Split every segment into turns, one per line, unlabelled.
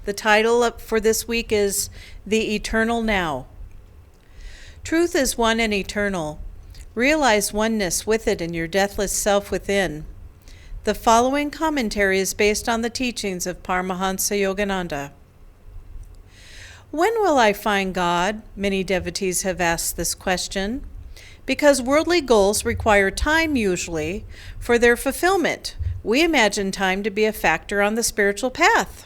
The title for this week is The Eternal Now. Truth is one and eternal. Realize oneness with it in your deathless self within. The following commentary is based on the teachings of Paramahansa Yogananda. When will I find God? Many devotees have asked this question. Because worldly goals require time usually for their fulfillment, we imagine time to be a factor on the spiritual path.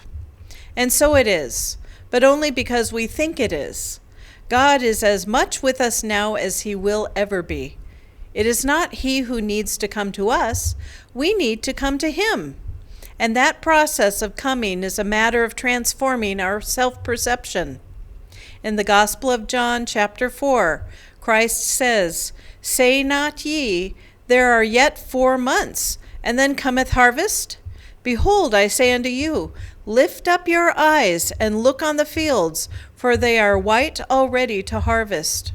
And so it is, but only because we think it is. God is as much with us now as he will ever be. It is not he who needs to come to us, we need to come to him. And that process of coming is a matter of transforming our self-perception. In the Gospel of John, chapter 4, Christ says, "Say not ye, there are yet 4 months, and then cometh harvest? Behold, I say unto you, lift up your eyes and look on the fields, for they are white already to harvest."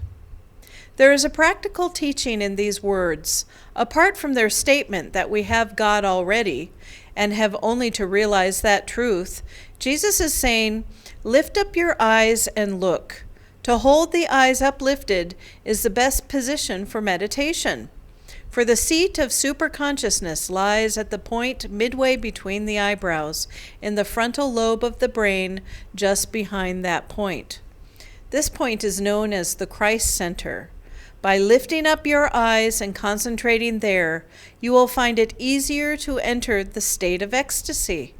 There is a practical teaching in these words. Apart from their statement that we have God already and have only to realize that truth, Jesus is saying, lift up your eyes and look. To hold the eyes uplifted is the best position for meditation. For the seat of superconsciousness lies at the point midway between the eyebrows, in the frontal lobe of the brain, just behind that point. This point is known as the Christ Center. By lifting up your eyes and concentrating there, you will find it easier to enter the state of ecstasy.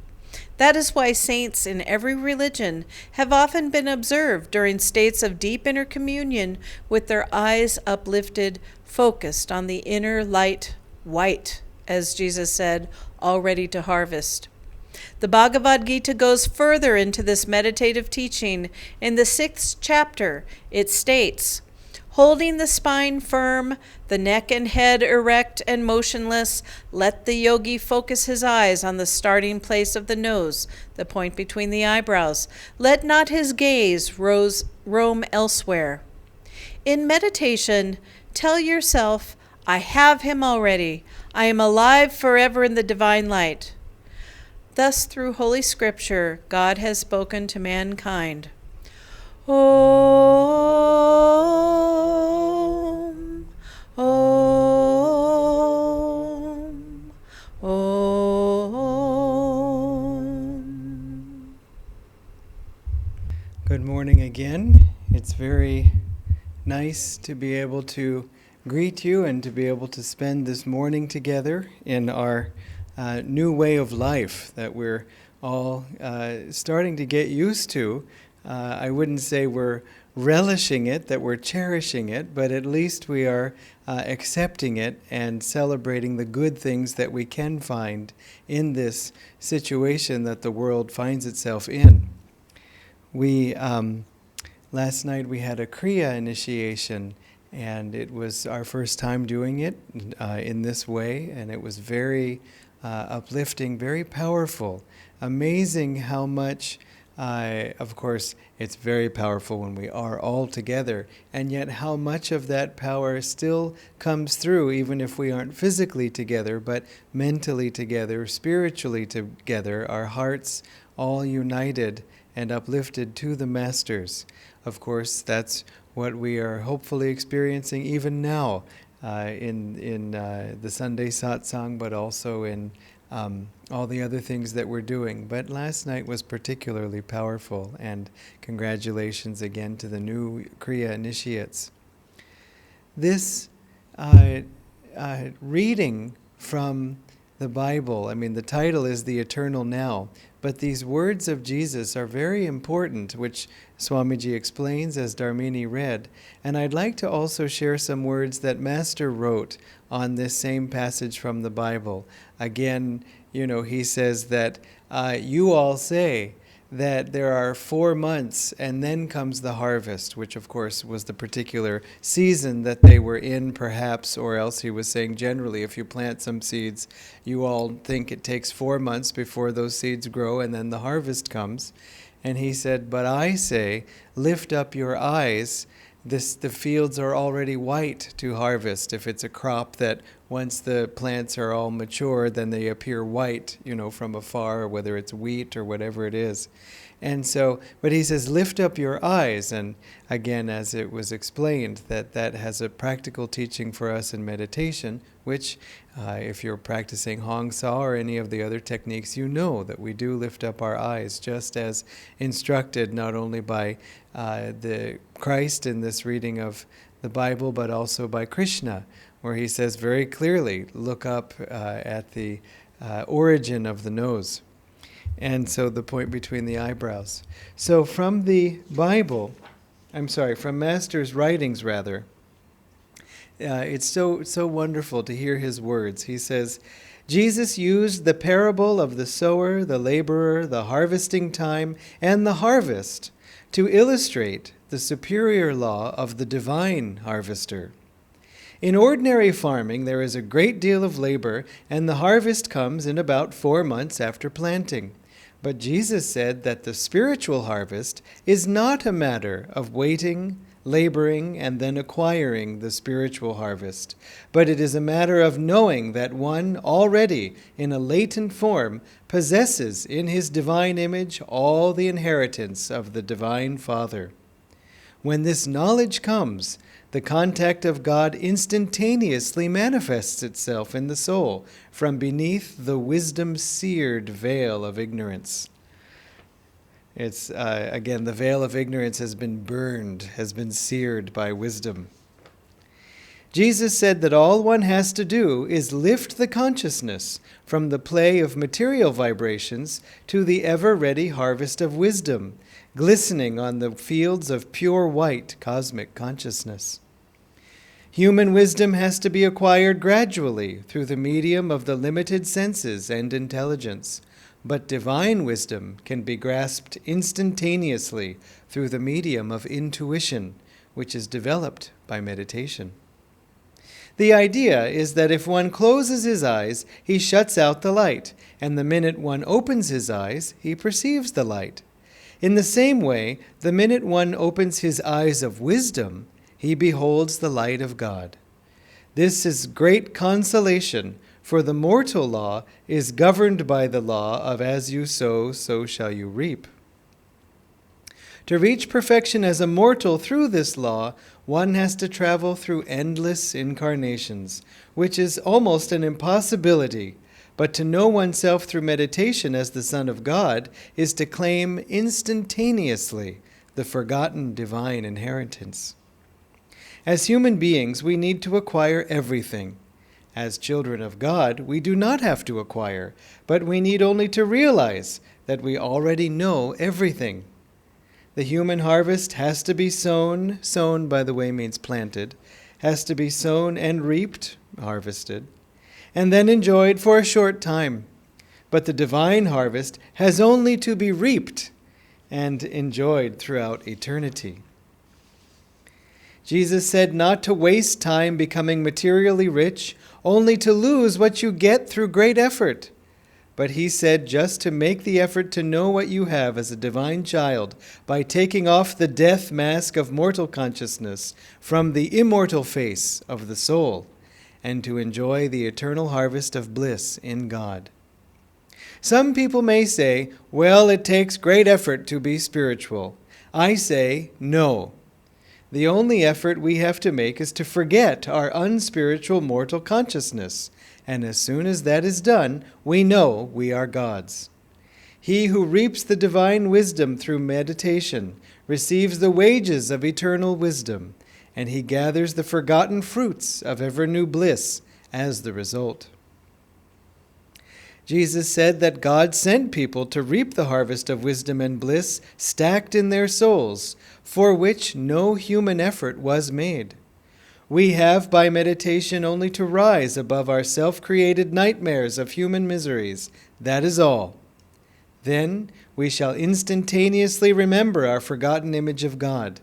That is why saints in every religion have often been observed during states of deep inner communion with their eyes uplifted, focused on the inner light, white, as Jesus said, already to harvest. The Bhagavad Gita goes further into this meditative teaching. In the 6th chapter, it states, holding the spine firm, the neck and head erect and motionless, let the yogi focus his eyes on the starting place of the nose, the point between the eyebrows. Let not his gaze roam elsewhere. In meditation, tell yourself, I have him already. I am alive forever in the divine light. Thus, through Holy Scripture, God has spoken to mankind. Om, Om, Om.
Good morning again. It's very nice to be able to greet you and to be able to spend this morning together in our new way of life that we're all starting to get used to. I wouldn't say we're relishing it, that we're cherishing it, but at least we are accepting it and celebrating the good things that we can find in this situation that the world finds itself in. We last night we had a Kriya initiation, and it was our first time doing it in this way, and it was very uplifting, very powerful. Amazing how much, of course, it's very powerful when we are all together, and yet how much of that power still comes through, even if we aren't physically together, but mentally together, spiritually together, our hearts all united and uplifted to the Masters. Of course, that's what we are hopefully experiencing even now in the Sunday satsang, but also in all the other things that we're doing. But last night was particularly powerful, and congratulations again to the new Kriya initiates. This reading from the Bible, the title is The Eternal Now, but these words of Jesus are very important, which Swamiji explains as Dharmini read. And I'd like to also share some words that Master wrote on this same passage from the Bible. Again, he says that you all say that there are 4 months and then comes the harvest, which of course was the particular season that they were in perhaps, or else he was saying generally if you plant some seeds, you all think it takes 4 months before those seeds grow and then the harvest comes. And he said, but I say, lift up your eyes. The fields are already white to harvest. If it's a crop that once the plants are all mature, then they appear white, from afar, whether it's wheat or whatever it is. And so, but he says, lift up your eyes. And again, as it was explained, that has a practical teaching for us in meditation, which if you're practicing Hong Sa or any of the other techniques, you know that we do lift up our eyes, just as instructed not only by the Christ in this reading of the Bible, but also by Krishna, where he says very clearly, look up at the origin of the nose. And so the point between the eyebrows. So from the Bible, from Master's writings rather, it's so wonderful to hear his words. He says, Jesus used the parable of the sower, the laborer, the harvesting time, and the harvest to illustrate the superior law of the divine harvester. In ordinary farming, there is a great deal of labor, and the harvest comes in about 4 months after planting. But Jesus said that the spiritual harvest is not a matter of waiting, laboring, and then acquiring the spiritual harvest, but it is a matter of knowing that one already, in a latent form, possesses in his divine image all the inheritance of the divine Father. When this knowledge comes, the contact of God instantaneously manifests itself in the soul from beneath the wisdom-seared veil of ignorance. It's, again, the veil of ignorance has been burned, has been seared by wisdom. Jesus said that all one has to do is lift the consciousness from the play of material vibrations to the ever-ready harvest of wisdom, glistening on the fields of pure white cosmic consciousness. Human wisdom has to be acquired gradually through the medium of the limited senses and intelligence, but divine wisdom can be grasped instantaneously through the medium of intuition, which is developed by meditation. The idea is that if one closes his eyes, he shuts out the light, and the minute one opens his eyes, he perceives the light. In the same way, the minute one opens his eyes of wisdom, he beholds the light of God. This is great consolation, for the mortal law is governed by the law of as you sow, so shall you reap. To reach perfection as a mortal through this law, one has to travel through endless incarnations, which is almost an impossibility. But to know oneself through meditation as the Son of God is to claim instantaneously the forgotten divine inheritance. As human beings, we need to acquire everything. As children of God, we do not have to acquire, but we need only to realize that we already know everything. The human harvest has to be sown, by the way means planted, has to be sown and reaped, harvested, and then enjoyed for a short time. But the divine harvest has only to be reaped and enjoyed throughout eternity. Jesus said not to waste time becoming materially rich, only to lose what you get through great effort. But he said just to make the effort to know what you have as a divine child by taking off the death mask of mortal consciousness from the immortal face of the soul, and to enjoy the eternal harvest of bliss in God. Some people may say, well, it takes great effort to be spiritual. I say, no. The only effort we have to make is to forget our unspiritual mortal consciousness, and as soon as that is done, we know we are God's. He who reaps the divine wisdom through meditation receives the wages of eternal wisdom, and he gathers the forgotten fruits of ever-new bliss as the result. Jesus said that God sent people to reap the harvest of wisdom and bliss stacked in their souls, for which no human effort was made. We have, by meditation, only to rise above our self-created nightmares of human miseries. That is all. Then we shall instantaneously remember our forgotten image of God.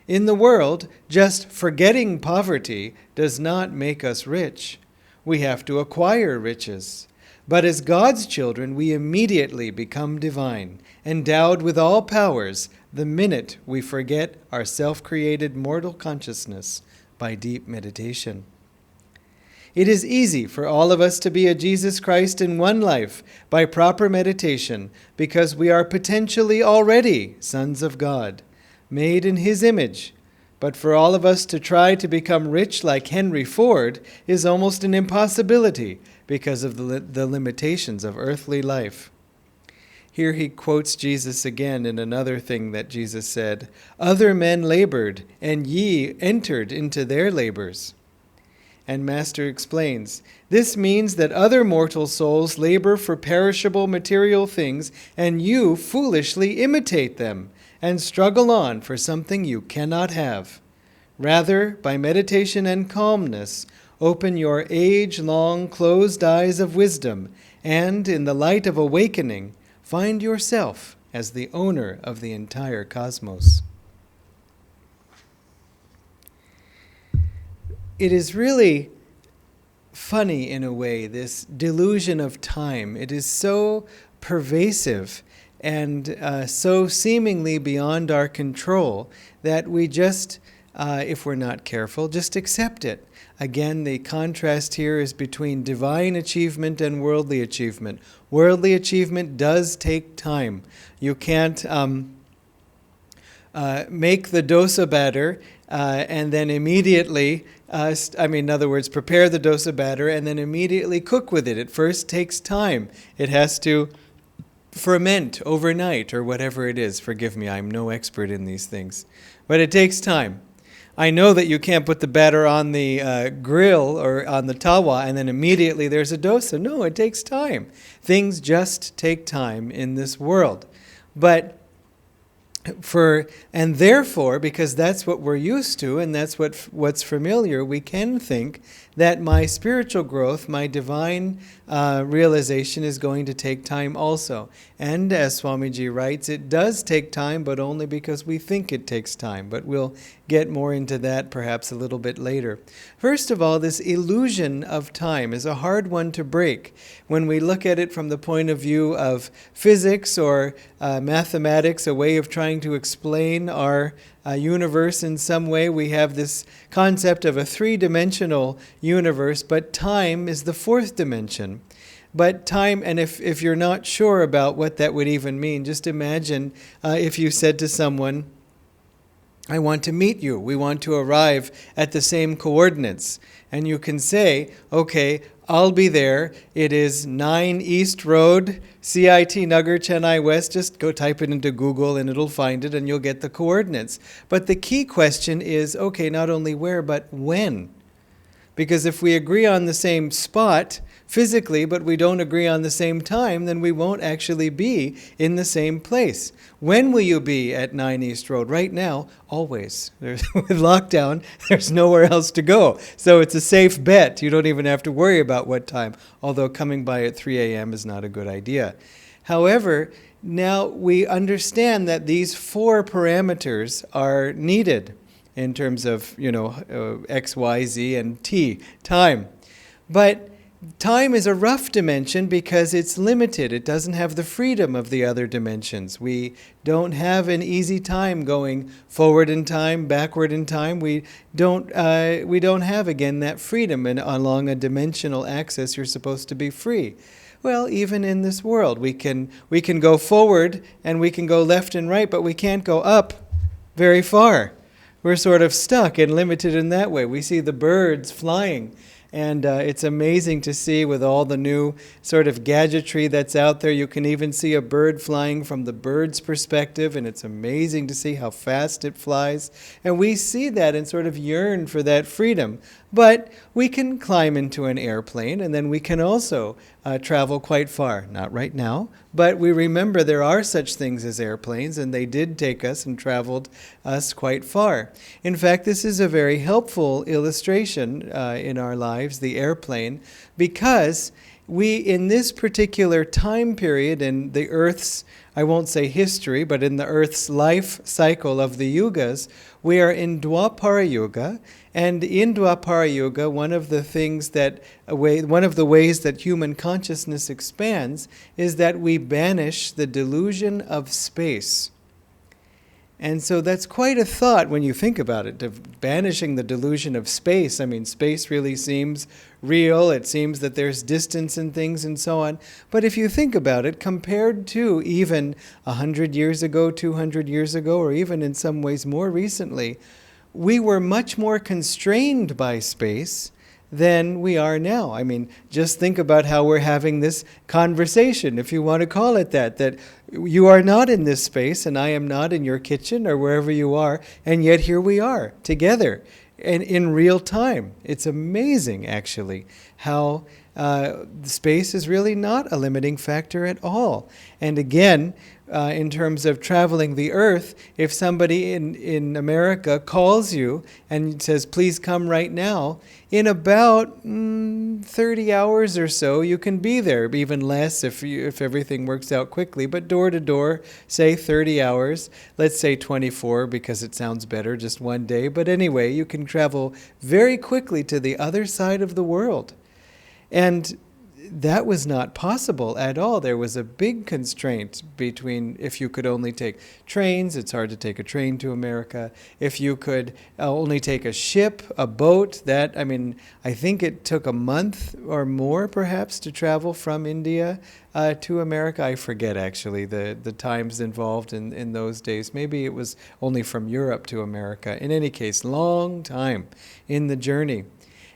In the world, just forgetting poverty does not make us rich. We have to acquire riches. But as God's children, we immediately become divine, endowed with all powers, the minute we forget our self-created mortal consciousness by deep meditation. It is easy for all of us to be a Jesus Christ in one life by proper meditation, because we are potentially already sons of God, made in His image. But for all of us to try to become rich like Henry Ford is almost an impossibility because of the limitations of earthly life. Here he quotes Jesus again in another thing that Jesus said, "Other men labored, and ye entered into their labors." And Master explains, "This means that other mortal souls labor for perishable material things, and you foolishly imitate them and struggle on for something you cannot have. Rather, by meditation and calmness, open your age-long closed eyes of wisdom, and in the light of awakening, find yourself as the owner of the entire cosmos." It is really funny in a way, this delusion of time. It is so pervasive and so seemingly beyond our control that we just, if we're not careful, just accept it. Again, the contrast here is between divine achievement and worldly achievement. Worldly achievement does take time. You can't make the dosa batter and then immediately, in other words, prepare the dosa batter and then immediately cook with it. It first takes time. It has to ferment overnight or whatever it is. Forgive me, I'm no expert in these things. But it takes time. I know that you can't put the batter on the grill or on the tawa and then immediately there's a dosa. No, it takes time. Things just take time in this world. And therefore, because that's what we're used to and that's what's familiar, we can think that my spiritual growth, my divine realization is going to take time also. And as Swamiji writes, it does take time, but only because we think it takes time. But we'll get more into that perhaps a little bit later. First of all, this illusion of time is a hard one to break. When we look at it from the point of view of physics or mathematics, a way of trying to explain our universe in some way, we have this concept of a three-dimensional universe, but time is the fourth dimension. But time, and if you're not sure about what that would even mean, just imagine if you said to someone, "I want to meet you. We want to arrive at the same coordinates." And you can say, "Okay, I'll be there. It is 9 East Road, CIT Nagar, Chennai West." Just go type it into Google and it'll find it and you'll get the coordinates. But the key question is, okay, not only where, but when? Because if we agree on the same spot physically, but we don't agree on the same time, then we won't actually be in the same place. When will you be at 9 East Road? Right now, always. With lockdown, there's nowhere else to go. So it's a safe bet. You don't even have to worry about what time, although coming by at 3 a.m. is not a good idea. However, now we understand that these 4 parameters are needed in terms of, X, Y, Z, and T, time. But time is a rough dimension because it's limited. It doesn't have the freedom of the other dimensions. We don't have an easy time going forward in time, backward in time. We don't have, again, that freedom. And along a dimensional axis, you're supposed to be free. Well, even in this world, we can go forward and we can go left and right, but we can't go up very far. We're sort of stuck and limited in that way. We see the birds flying. And it's amazing to see with all the new sort of gadgetry that's out there. You can even see a bird flying from the bird's perspective, and it's amazing to see how fast it flies. And we see that and sort of yearn for that freedom. But we can climb into an airplane, and then we can also travel quite far. Not right now, but we remember there are such things as airplanes, and they did take us and traveled us quite far. In fact, this is a very helpful illustration in our lives, the airplane, because we, in this particular time period in the Earth's, I won't say history, but in the Earth's life cycle of the yugas, we are in Dwapara Yuga, and in Dwapara Yuga, one of the ways that human consciousness expands is that we banish the delusion of space. And so that's quite a thought when you think about it, of banishing the delusion of space. I mean, space really seems real. It seems that there's distance and things and so on. But if you think about it, compared to even 100 years ago, 200 years ago, or even in some ways more recently, we were much more constrained by space than we are now. I mean, just think about how we're having this conversation, if you want to call it that you are not in this space and I am not in your kitchen or wherever you are, and yet here we are together and in real time. It's amazing, actually, how space is really not a limiting factor at all. And again, in terms of traveling the earth, if somebody in America calls you and says, please come right now, in about 30 hours or so, you can be there, even less if everything works out quickly. But door to door, say 30 hours, let's say 24 because it sounds better, just one day. But anyway, you can travel very quickly to the other side of the world. And that was not possible at all. There was a big constraint between if you could only take trains, it's hard to take a train to America. If you could only take a ship, a boat, I think it took a month or more perhaps to travel from India to America. I forget actually the times involved in those days. Maybe it was only from Europe to America. In any case, long time in the journey.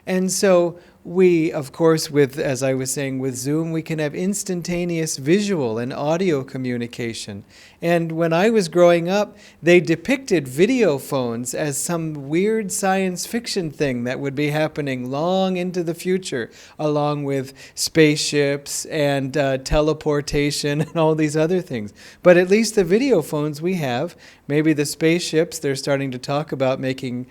And so we, of course, as I was saying, with Zoom, we can have instantaneous visual and audio communication. And when I was growing up, they depicted video phones as some weird science fiction thing that would be happening long into the future, along with spaceships and teleportation and all these other things. But at least the video phones we have, maybe the spaceships, they're starting to talk about making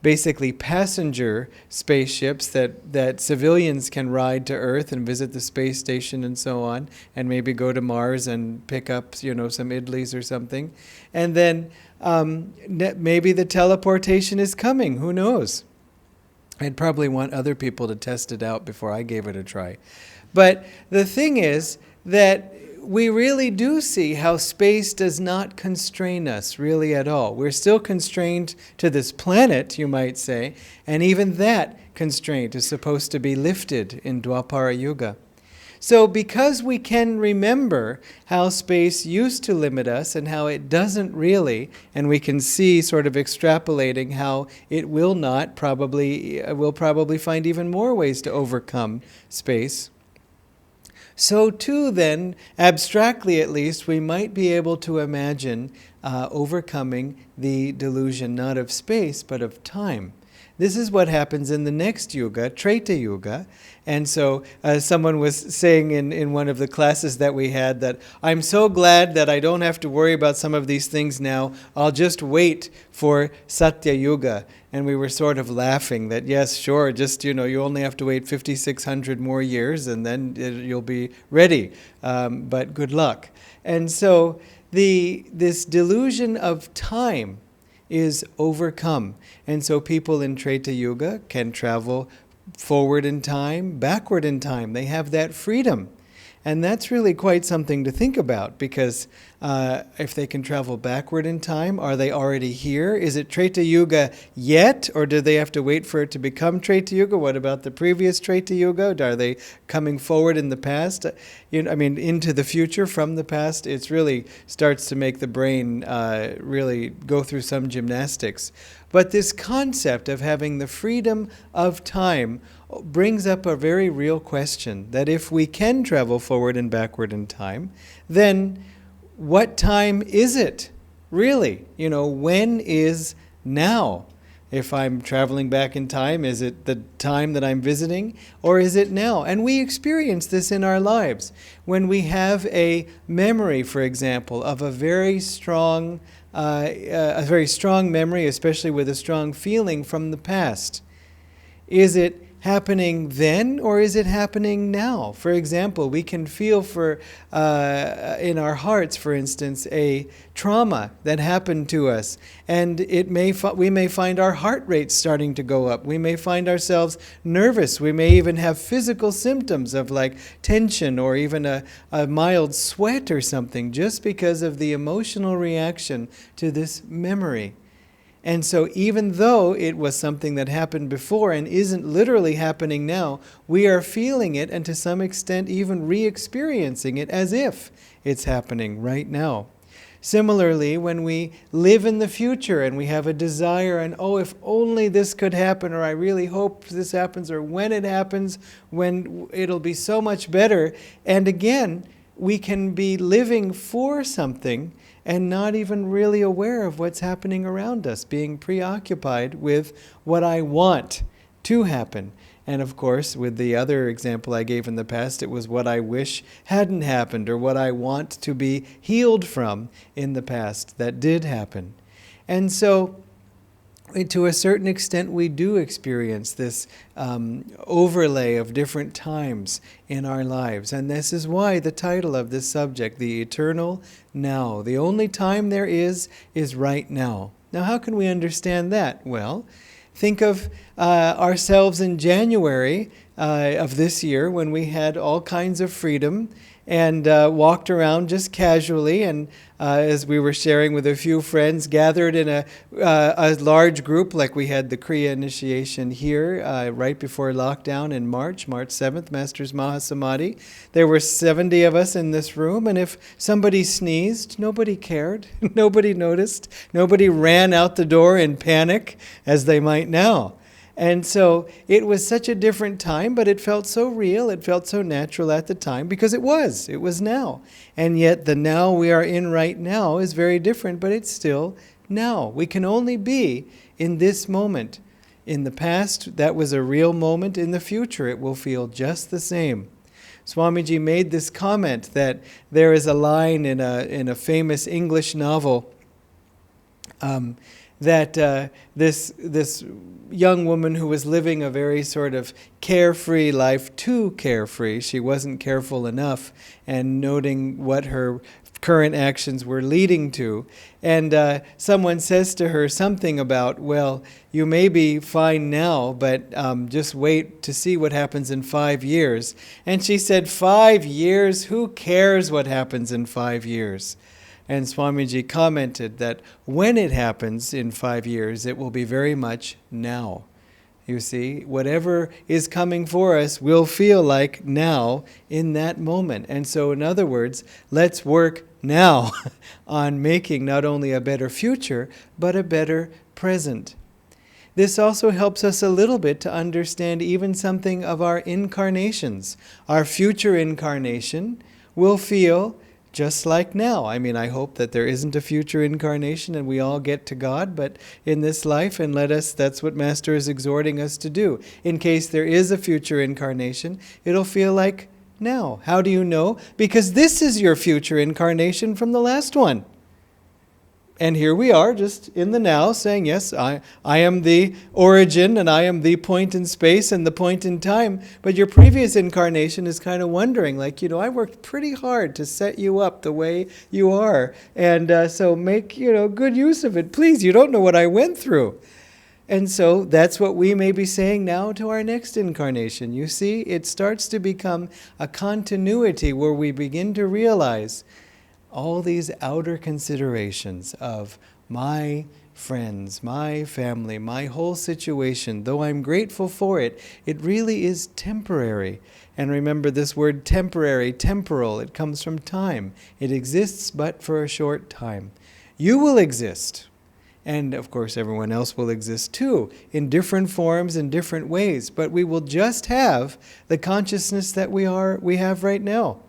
basically passenger spaceships that civilians can ride to Earth and visit the space station and so on, and maybe go to Mars and pick up, some idlis or something. And then maybe the teleportation is coming. Who knows? I'd probably want other people to test it out before I gave it a try. But the thing is that we really do see how space does not constrain us really at all. We're still constrained to this planet, you might say, and even that constraint is supposed to be lifted in Dwapara Yuga. So because we can remember how space used to limit us and how it doesn't really, and we can see sort of extrapolating how it will probably find even more ways to overcome space. So too then, abstractly at least, we might be able to imagine overcoming the delusion not of space, but of time. This is what happens in the next yuga, Treta Yuga. And so someone was saying in one of the classes that we had that I'm so glad that I don't have to worry about some of these things now. I'll just wait for Satya Yuga. And we were sort of laughing that, yes, sure, just, you only have to wait 5,600 more years and then you'll be ready. But good luck. And so this delusion of time is overcome. And so people in Treta Yuga can travel forward in time, backward in time. They have that freedom. And that's really quite something to think about, because if they can travel backward in time, are they already here? Is it Treta Yuga yet, or do they have to wait for it to become Treta Yuga? What about the previous Treta Yuga? Are they coming forward in the past? Into the future from the past? It really starts to make the brain really go through some gymnastics. But this concept of having the freedom of time brings up a very real question, that if we can travel forward and backward in time, then what time is it, really? When is now? If I'm traveling back in time, is it the time that I'm visiting, or is it now? And we experience this in our lives. When we have a memory, for example, of a very strong memory, especially with a strong feeling from the past, is it happening then, or is it happening now? For example, we can feel in our hearts, for instance, a trauma that happened to us, and we may find our heart rate starting to go up. We may find ourselves nervous. We may even have physical symptoms of like tension or even a mild sweat or something, just because of the emotional reaction to this memory. And so even though it was something that happened before and isn't literally happening now, we are feeling it and to some extent even re-experiencing it as if it's happening right now. Similarly, when we live in the future and we have a desire and, oh, if only this could happen, or I really hope this happens, or when it happens, when it'll be so much better. And again, we can be living for something and not even really aware of what's happening around us, being preoccupied with what I want to happen. And of course, with the other example I gave in the past, it was what I wish hadn't happened, or what I want to be healed from in the past that did happen. And so, to a certain extent, we do experience this overlay of different times in our lives. And this is why the title of this subject, The Eternal Now. The only time there is right now. Now, how can we understand that? Well, think of ourselves in January of this year, when we had all kinds of freedom and walked around just casually, and as we were sharing with a few friends, gathered in a large group, like we had the Kriya initiation here right before lockdown in March 7th, Master's Mahasamadhi. There were 70 of us in this room, and if somebody sneezed, nobody cared, nobody noticed, nobody ran out the door in panic, as they might now. And so it was such a different time, but it felt so real, it felt so natural at the time, because it was now. And yet the now we are in right now is very different, but it's still now. We can only be in this moment. In the past, that was a real moment. In the future, it will feel just the same. Swamiji made this comment that there is a line in a famous English novel that this young woman who was living a very sort of carefree life, too carefree, she wasn't careful enough, and noting what her current actions were leading to. And someone says to her something about, well, you may be fine now, but just wait to see what happens in 5 years. And she said, 5 years? Who cares what happens in 5 years? And Swamiji commented that when it happens in 5 years, it will be very much now. You see, whatever is coming for us will feel like now in that moment. And so, in other words, let's work now on making not only a better future, but a better present. This also helps us a little bit to understand even something of our incarnations. Our future incarnation will feel just like now. I mean, I hope that there isn't a future incarnation and we all get to God, but in this life, and that's what Master is exhorting us to do. In case there is a future incarnation, it'll feel like now. How do you know? Because this is your future incarnation from the last one. And here we are, just in the now, saying, yes, I am the origin, and I am the point in space and the point in time. But your previous incarnation is kind of wondering, like, I worked pretty hard to set you up the way you are. And so make, good use of it. Please, you don't know what I went through. And so that's what we may be saying now to our next incarnation. You see, it starts to become a continuity where we begin to realize all these outer considerations of my friends, my family, my whole situation, though I'm grateful for it, it really is temporary. And remember this word temporary, temporal, it comes from time. It exists but for a short time. You will exist. And of course everyone else will exist too, in different forms, in different ways. But we will just have the consciousness that we have right now.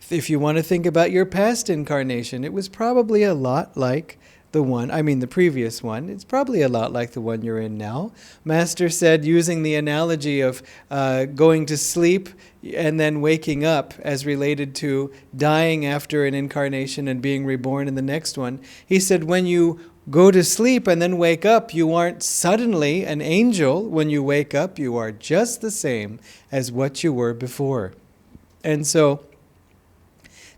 If you want to think about your past incarnation, it was probably a lot like the previous one. It's probably a lot like the one you're in now. Master said, using the analogy of going to sleep and then waking up as related to dying after an incarnation and being reborn in the next one, he said, when you go to sleep and then wake up, you aren't suddenly an angel. When you wake up, you are just the same as what you were before. And so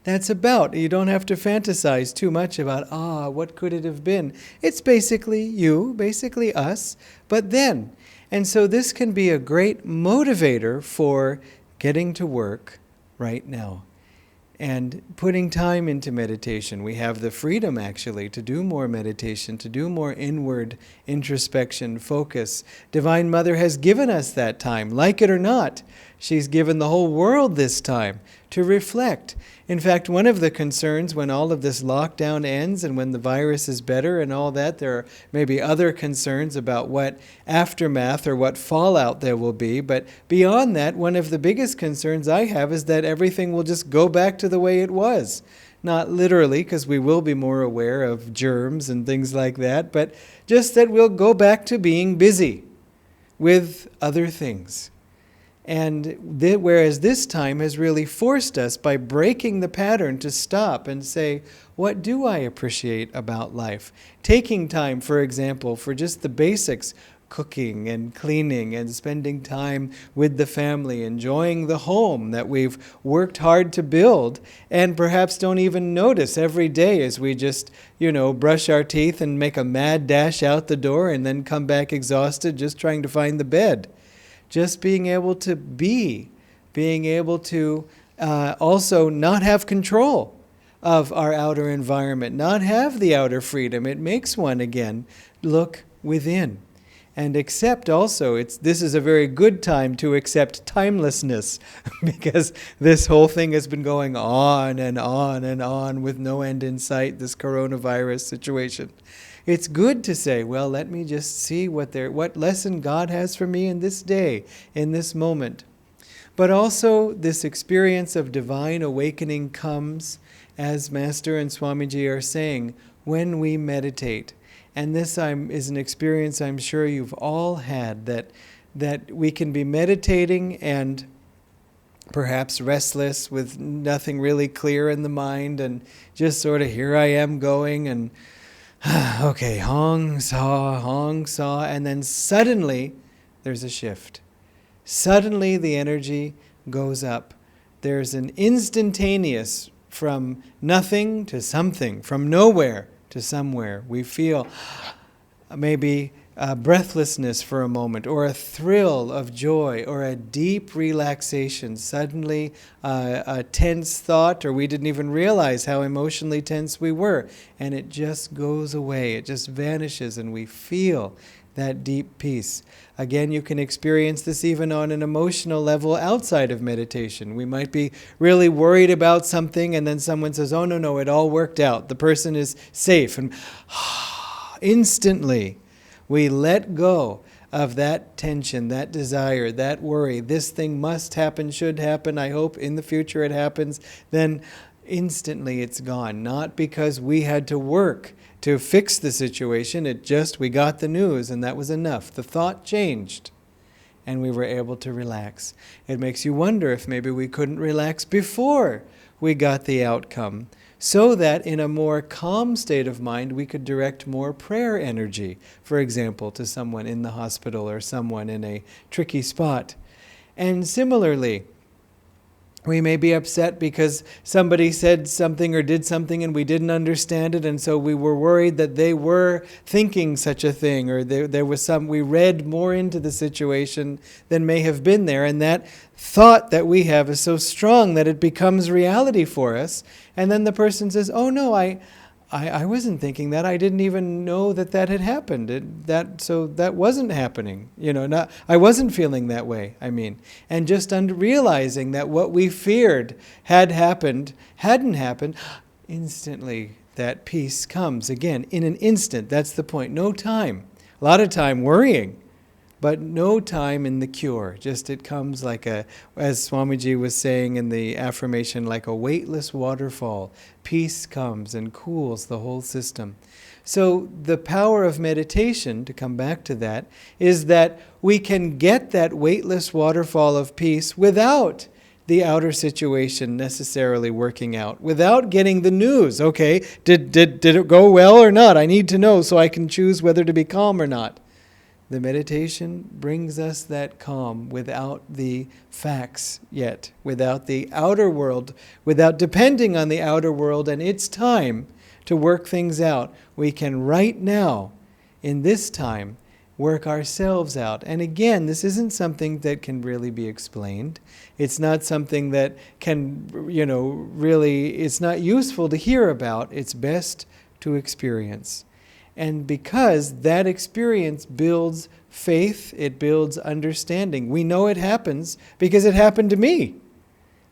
that's about, you don't have to fantasize too much about, what could it have been? It's basically you, basically us, but then. And so this can be a great motivator for getting to work right now and putting time into meditation. We have the freedom, actually, to do more meditation, to do more inward introspection, focus. Divine Mother has given us that time. Like it or not, she's given the whole world this time to reflect. In fact, one of the concerns when all of this lockdown ends and when the virus is better and all that, there are maybe other concerns about what aftermath or what fallout there will be. But beyond that, one of the biggest concerns I have is that everything will just go back to the way it was. Not literally, because we will be more aware of germs and things like that, but just that we'll go back to being busy with other things. And whereas this time has really forced us, by breaking the pattern, to stop and say, what do I appreciate about life? Taking time, for example, for just the basics, cooking and cleaning and spending time with the family, enjoying the home that we've worked hard to build and perhaps don't even notice every day as we just, brush our teeth and make a mad dash out the door and then come back exhausted just trying to find the bed. Just being able to be, being able to also not have control of our outer environment, not have the outer freedom. It makes one, again, look within. And accept also, this is a very good time to accept timelessness, because this whole thing has been going on and on and on with no end in sight, this coronavirus situation. It's good to say, well, let me just see what lesson God has for me in this day, in this moment. But also, this experience of divine awakening comes, as Master and Swamiji are saying, when we meditate. And this is an experience I'm sure you've all had, that we can be meditating and perhaps restless with nothing really clear in the mind, and just sort of, here I am going, and okay, hong, saw, and then suddenly there's a shift. Suddenly the energy goes up. There's an instantaneous, from nothing to something, from nowhere to somewhere. We feel maybe breathlessness for a moment, or a thrill of joy, or a deep relaxation. Suddenly a tense thought, or we didn't even realize how emotionally tense we were, and it just goes away. It just vanishes, and we feel that deep peace. Again, you can experience this even on an emotional level outside of meditation. We might be really worried about something, and then someone says, oh, no, it all worked out. The person is safe. And instantly, we let go of that tension, that desire, that worry. This thing must happen, should happen. I hope in the future it happens. Then instantly it's gone. Not because we had to work to fix the situation. We got the news and that was enough. The thought changed and we were able to relax. It makes you wonder if maybe we couldn't relax before we got the outcome, so that in a more calm state of mind we could direct more prayer energy, for example, to someone in the hospital or someone in a tricky spot. And similarly, we may be upset because somebody said something or did something and we didn't understand it, and so we were worried that they were thinking such a thing, or there was we read more into the situation than may have been there, and that thought that we have is so strong that it becomes reality for us. And then the person says, oh no, I wasn't thinking that. I didn't even know that had happened. So that wasn't happening. I wasn't feeling that way, And just realizing that what we feared hadn't happened, instantly that peace comes again in an instant. That's the point. No time. A lot of time worrying, but no time in the cure. Just it comes like as Swamiji was saying in the affirmation, like a weightless waterfall. Peace comes and cools the whole system. So the power of meditation, to come back to that, is that we can get that weightless waterfall of peace without the outer situation necessarily working out, without getting the news. Okay, did it go well or not? I need to know so I can choose whether to be calm or not. The meditation brings us that calm without the facts yet, without the outer world, without depending on the outer world and its time to work things out. We can right now, in this time, work ourselves out. And again, this isn't something that can really be explained. It's not something that can, really, it's not useful to hear about. It's best to experience. And because that experience builds faith, it builds understanding. We know it happens because it happened to me.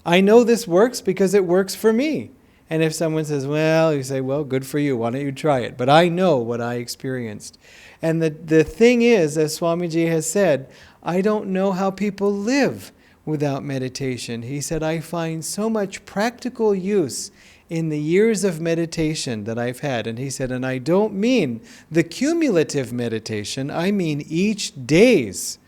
I know this works because it works for me. And if someone says, well, you say, well, good for you. Why don't you try it? But I know what I experienced. And the thing is, as Swamiji has said, I don't know how people live without meditation. He said, I find so much practical use in the years of meditation that I've had. And he said, and I don't mean the cumulative meditation, I mean each day's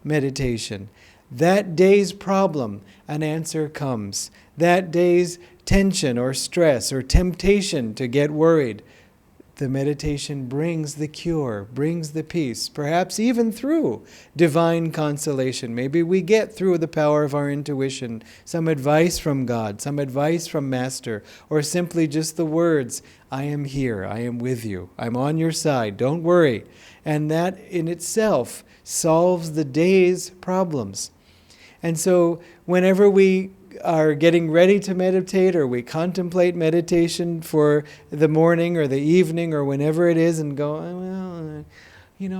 meditation. That day's problem, an answer comes. That day's tension or stress or temptation to get worried, the meditation brings the cure, brings the peace, perhaps even through divine consolation. Maybe we get through the power of our intuition, some advice from God, some advice from Master, or simply just the words, I am here, I am with you, I'm on your side, don't worry. And that in itself solves the day's problems. And so whenever we are getting ready to meditate, or we contemplate meditation for the morning or the evening or whenever it is, and go, well,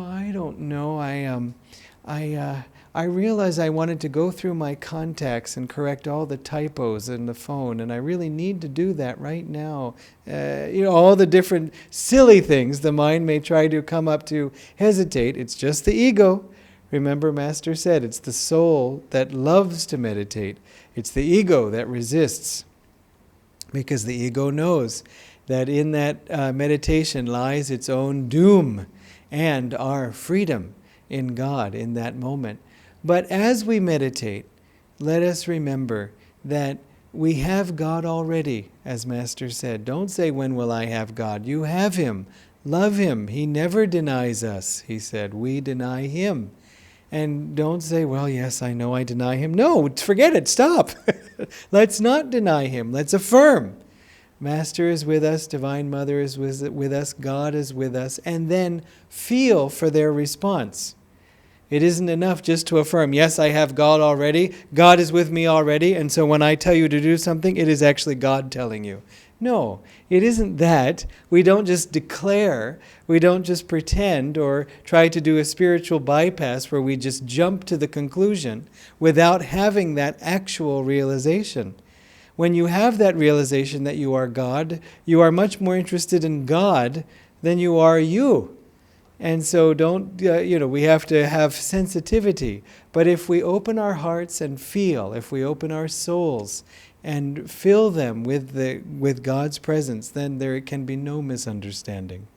I don't know. I realized I wanted to go through my contacts and correct all the typos in the phone, and I really need to do that right now. All the different silly things the mind may try to come up to hesitate. It's just the ego. Remember, Master said, it's the soul that loves to meditate. It's the ego that resists, because the ego knows that in that meditation lies its own doom and our freedom in God in that moment. But as we meditate, let us remember that we have God already, as Master said. Don't say, when will I have God? You have Him. Love Him. He never denies us, He said. We deny Him. And don't say, well, yes, I know I deny Him. No, forget it. Stop. Let's not deny Him. Let's affirm. Master is with us. Divine Mother is with us. God is with us. And then feel for their response. It isn't enough just to affirm, yes, I have God already. God is with me already. And so when I tell you to do something, it is actually God telling you. No, it isn't that. We don't just declare, we don't just pretend or try to do a spiritual bypass where we just jump to the conclusion without having that actual realization. When you have that realization that you are God, you are much more interested in God than you are you. And so we have to have sensitivity. But if we open our hearts and feel, if we open our souls and fill them with God's presence, then there can be no misunderstanding.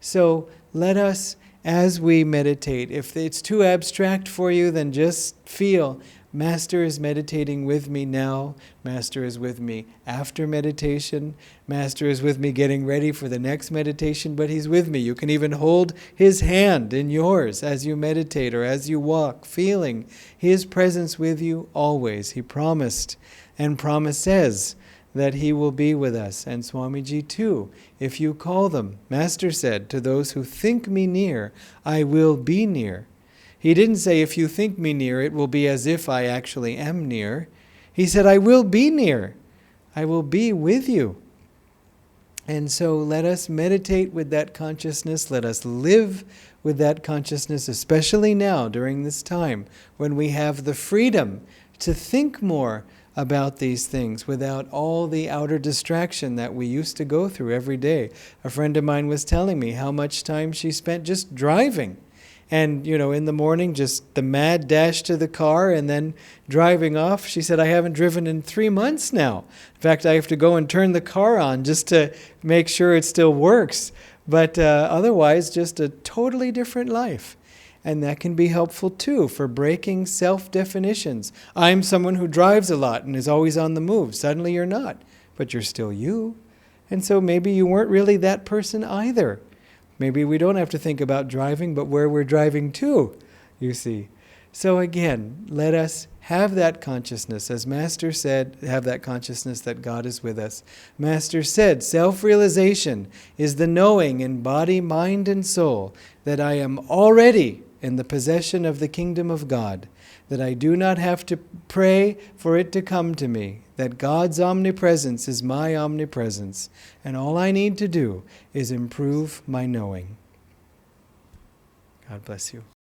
So let us, as we meditate, if it's too abstract for you, then just feel, Master is meditating with me now. Master is with me after meditation. Master is with me getting ready for the next meditation, but He's with me. You can even hold His hand in yours as you meditate or as you walk, feeling His presence with you always. He promised and promises that He will be with us. And Swamiji too, if you call them, Master said, to those who think me near, I will be near. He didn't say, if you think me near, it will be as if I actually am near. He said, I will be near. I will be with you. And so let us meditate with that consciousness. Let us live with that consciousness, especially now during this time when we have the freedom to think more about these things without all the outer distraction that we used to go through every day. A friend of mine was telling me how much time she spent just driving. And, in the morning, just the mad dash to the car and then driving off. She said, I haven't driven in 3 months now. In fact, I have to go and turn the car on just to make sure it still works. But otherwise, just a totally different life. And that can be helpful too for breaking self-definitions. I'm someone who drives a lot and is always on the move. Suddenly you're not, but you're still you. And so maybe you weren't really that person either. Maybe we don't have to think about driving, but where we're driving to, you see. So again, let us have that consciousness. As Master said, have that consciousness that God is with us. Master said, self-realization is the knowing in body, mind, and soul that I am already in the possession of the kingdom of God, that I do not have to pray for it to come to me, that God's omnipresence is my omnipresence, and all I need to do is improve my knowing. God bless you.